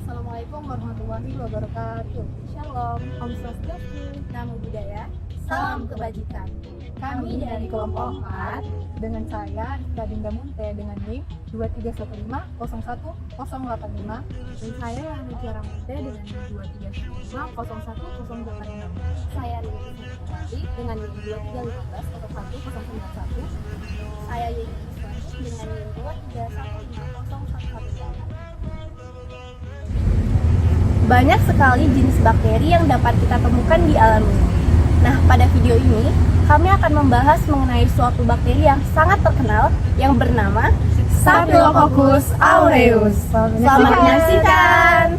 Assalamualaikum warahmatullahi wabarakatuh. Shalom, Om Swastiastu, Namo Buddhaya, Salam Kebajikan. Kami dari kelompok 4 dengan saya Ika Dinda Munte dengan NIM 2315011085 dan saya Nujara Munte dengan NIM 2315011086. Saya Riri Siti dengan NIM 2315011091. Saya Yeni Iswani dengan NIM 23150111. Banyak sekali jenis bakteri yang dapat kita temukan di alam ini. Nah, pada video ini kami akan membahas mengenai suatu bakteri yang sangat terkenal yang bernama Staphylococcus aureus. Selamat menyaksikan.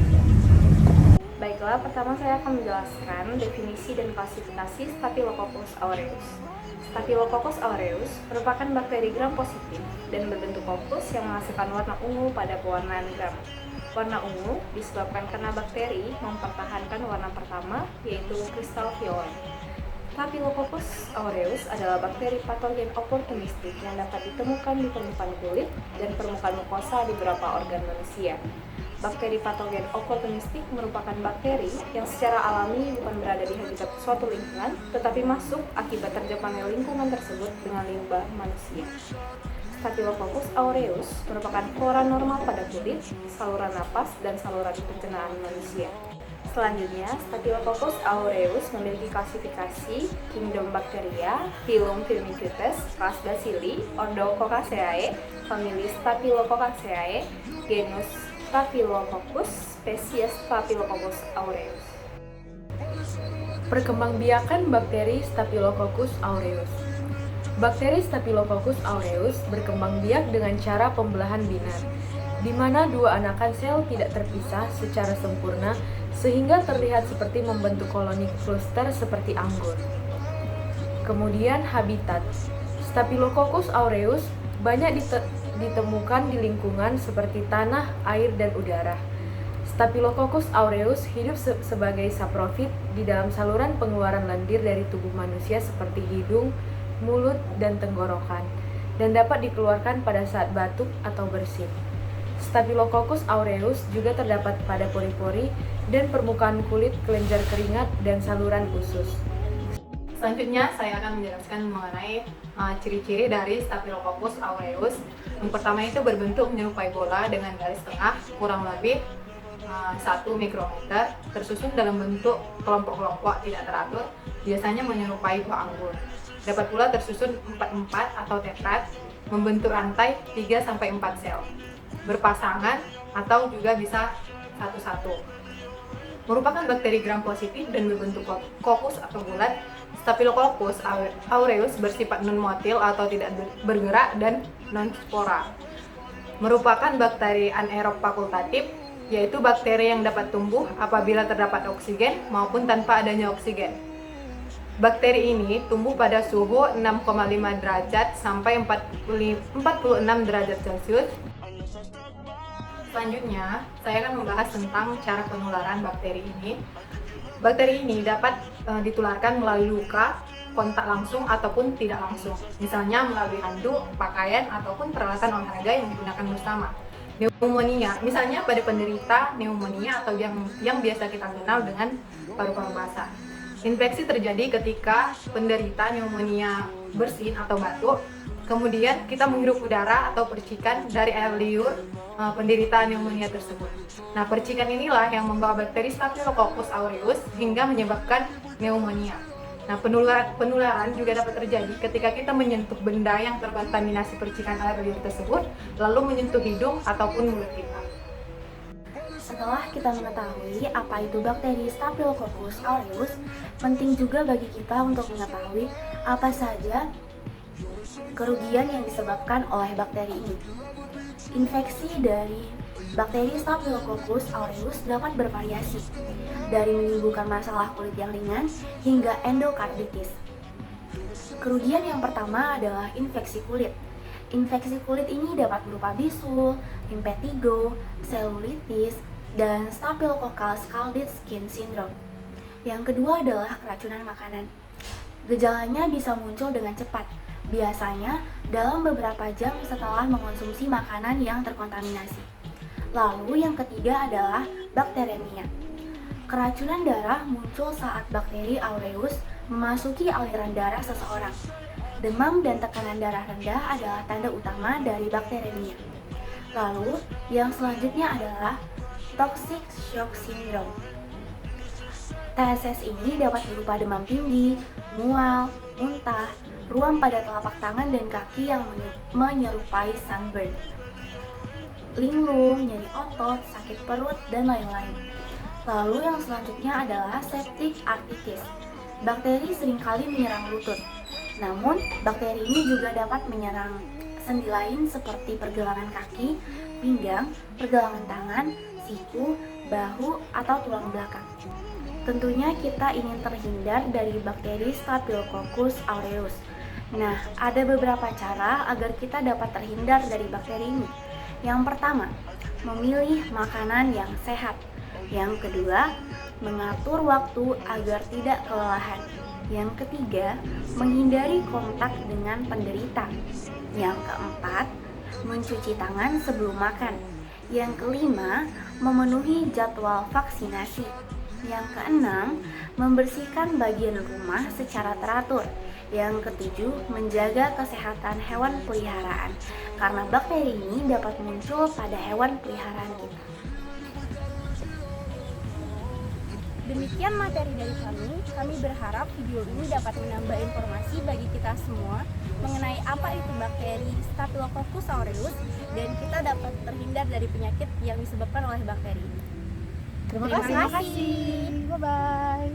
Baiklah, pertama saya akan menjelaskan definisi dan klasifikasi Staphylococcus aureus. Staphylococcus aureus merupakan bakteri gram positif dan berbentuk kokus yang menghasilkan warna ungu pada pewarnaan gram. Warna ungu disebabkan karena bakteri mempertahankan warna pertama, yaitu kristal violet. Staphylococcus aureus adalah bakteri patogen oportunistik yang dapat ditemukan di permukaan kulit dan permukaan mukosa di beberapa organ manusia. Bakteri patogen oportunistik merupakan bakteri yang secara alami bukan berada di habitat suatu lingkungan, tetapi masuk akibat terjepannya lingkungan tersebut dengan limbah manusia. Staphylococcus aureus merupakan flora normal pada kulit, saluran napas, dan saluran pencernaan manusia. Selanjutnya, Staphylococcus aureus memiliki klasifikasi Kingdom Bacteria, Phylum Firmicutes, kelas Bacilli, Ordo Coccaceae, famili Staphylococcaceae, genus Staphylococcus, spesies Staphylococcus aureus. Perkembangbiakan bakteri Staphylococcus aureus. Bakteri Staphylococcus aureus berkembang biak dengan cara pembelahan binar, di mana dua anakan sel tidak terpisah secara sempurna sehingga terlihat seperti membentuk koloni kluster seperti anggur. Kemudian habitat. Staphylococcus aureus banyak ditemukan di lingkungan seperti tanah, air, dan udara. Staphylococcus aureus hidup sebagai saprofit di dalam saluran pengeluaran lendir dari tubuh manusia seperti hidung, mulut, dan tenggorokan, dan dapat dikeluarkan pada saat batuk atau bersin. Staphylococcus aureus juga terdapat pada pori-pori dan permukaan kulit, kelenjar keringat, dan saluran usus. Selanjutnya saya akan menjelaskan mengenai ciri-ciri dari Staphylococcus aureus. Yang pertama itu berbentuk menyerupai bola dengan garis tengah kurang lebih 1 mikrometer, tersusun dalam bentuk kelompok-kelompok tidak teratur, biasanya menyerupai buah anggur. Dapat pula tersusun 4-4 atau tetrad, membentuk rantai 3-4 sel, berpasangan atau juga bisa satu-satu. Merupakan bakteri gram positif dan berbentuk kokus atau bulat. Staphylococcus aureus bersifat non-motil atau tidak bergerak dan non-spora. Merupakan bakteri anaerob fakultatif, yaitu bakteri yang dapat tumbuh apabila terdapat oksigen maupun tanpa adanya oksigen. Bakteri ini tumbuh pada suhu 6,5 derajat sampai 46 derajat Celcius. Selanjutnya, saya akan membahas tentang cara penularan bakteri ini. Bakteri ini dapat ditularkan melalui luka, kontak langsung ataupun tidak langsung, misalnya melalui handuk, pakaian, ataupun peralatan olahraga yang digunakan bersama. Pneumonia, misalnya pada penderita pneumonia atau yang biasa kita kenal dengan paru-paru basah. Infeksi terjadi ketika penderita pneumonia bersin atau batuk, kemudian kita menghirup udara atau percikan dari air liur penderita pneumonia tersebut. Nah, percikan inilah yang membawa bakteri Staphylococcus aureus hingga menyebabkan pneumonia. Nah, penularan juga dapat terjadi ketika kita menyentuh benda yang terkontaminasi percikan air liur tersebut, lalu menyentuh hidung ataupun mulut kita. Setelah kita mengetahui apa itu bakteri Staphylococcus aureus, penting juga bagi kita untuk mengetahui apa saja kerugian yang disebabkan oleh bakteri ini. Infeksi dari bakteri Staphylococcus aureus dapat bervariasi, dari menimbulkan masalah kulit yang ringan hingga endokarditis. Kerugian yang pertama adalah infeksi kulit. Infeksi kulit ini dapat berupa bisul, impetigo, selulitis, dan Staphylococcal scalded skin syndrome. Yang kedua adalah keracunan makanan. Gejalanya bisa muncul dengan cepat, biasanya dalam beberapa jam setelah mengonsumsi makanan yang terkontaminasi. Lalu yang ketiga adalah bakteremia. Keracunan darah muncul saat bakteri aureus memasuki aliran darah seseorang. Demam dan tekanan darah rendah adalah tanda utama dari bakteremia. Lalu yang selanjutnya adalah toxic shock syndrome. TSS ini dapat berupa demam tinggi, mual, muntah, ruam pada telapak tangan dan kaki yang menyerupai sunburn, linglung, nyeri otot, sakit perut, dan lain-lain. Lalu yang selanjutnya adalah septic arthritis. Bakteri seringkali menyerang lutut, namun bakteri ini juga dapat menyerang sendi lain seperti pergelangan kaki, pinggang, pergelangan tangan, siku, bahu, atau tulang belakang. Tentunya kita ingin terhindar dari bakteri Staphylococcus aureus. Nah, ada beberapa cara agar kita dapat terhindar dari bakteri ini. Yang pertama, memilih makanan yang sehat. Yang kedua, mengatur waktu agar tidak kelelahan. Yang ketiga, menghindari kontak dengan penderita. Yang keempat, mencuci tangan sebelum makan. Yang kelima, memenuhi jadwal vaksinasi. Yang keenam, membersihkan bagian rumah secara teratur. Yang ketujuh, menjaga kesehatan hewan peliharaan, karena bakteri ini dapat muncul pada hewan peliharaan kita. Demikian materi dari kami berharap video ini dapat menambah informasi bagi kita semua mengenai apa itu bakteri Staphylococcus aureus dan kita dapat terhindar dari penyakit yang disebabkan oleh bakteri ini. Terima Terima kasih. kasih. Bye-bye.